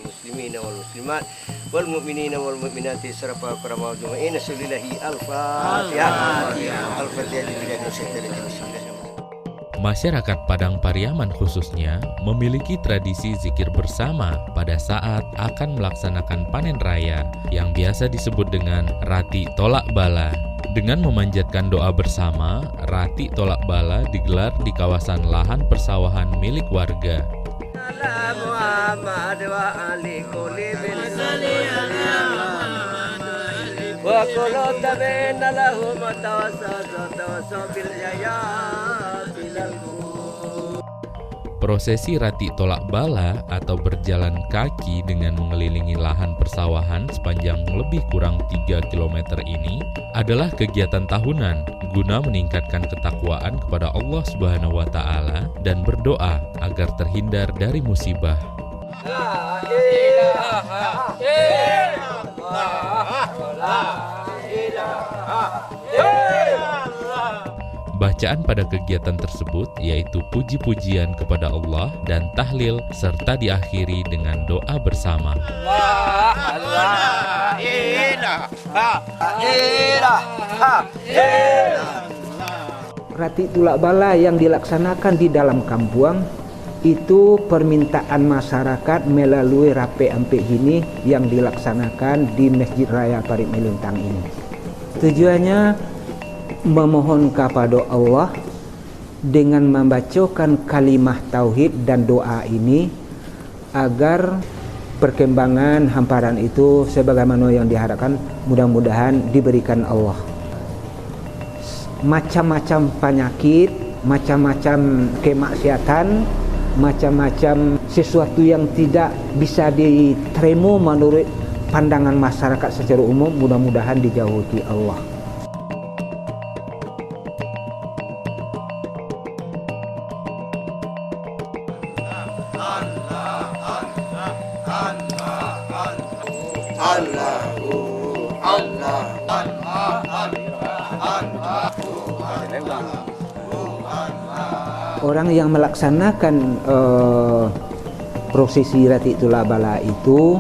muslimin wal muslimat wal mu'minin wal mu'minati sarfa karama juma'in sallillahi al-fatihah. Masyarakat Padang Pariaman khususnya memiliki tradisi zikir bersama pada saat akan melaksanakan panen raya yang biasa disebut dengan Rati Tolak Bala. Dengan memanjatkan doa bersama, Rati Tolak Bala digelar di kawasan lahan persawahan milik warga. Prosesi Rati Tolak Bala atau berjalan kaki dengan mengelilingi lahan persawahan sepanjang lebih kurang 3 km ini adalah kegiatan tahunan guna meningkatkan ketakwaan kepada Allah Subhanahu wa Ta'ala dan berdoa agar terhindar dari musibah. Bacaan pada kegiatan tersebut yaitu puji-pujian kepada Allah dan tahlil serta diakhiri dengan doa bersama. Rati Tolak Bala yang dilaksanakan di dalam kampung itu permintaan masyarakat melalui rape ampek gini yang dilaksanakan di Masjid Raya Parit Melintang ini. Tujuannya memohon kepada Allah dengan membacakan kalimah tauhid dan doa ini agar perkembangan hamparan itu sebagaimana yang diharapkan mudah-mudahan diberikan Allah. Macam-macam penyakit, macam-macam kemaksiatan, macam-macam sesuatu yang tidak bisa diterima menurut pandangan masyarakat secara umum mudah-mudahan dijauhi Allah. Orang yang melaksanakan prosesi Rati Tolak Bala itu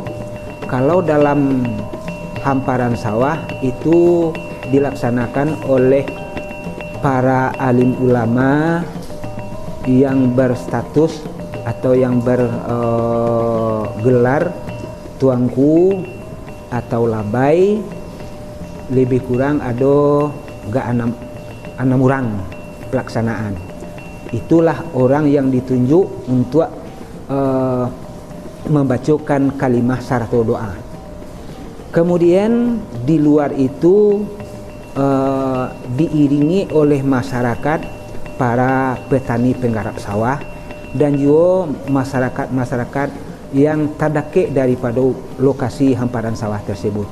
kalau dalam hamparan sawah itu dilaksanakan oleh para alim ulama yang berstatus atau yang bergelar tuanku atau labai, lebih kurang ada enam orang pelaksanaan. Itulah orang yang ditunjuk untuk membacakan kalimah syarat doa. Kemudian di luar itu diiringi oleh masyarakat, para petani penggarap sawah dan juga masyarakat-masyarakat yang terdekat daripada lokasi hamparan sawah tersebut.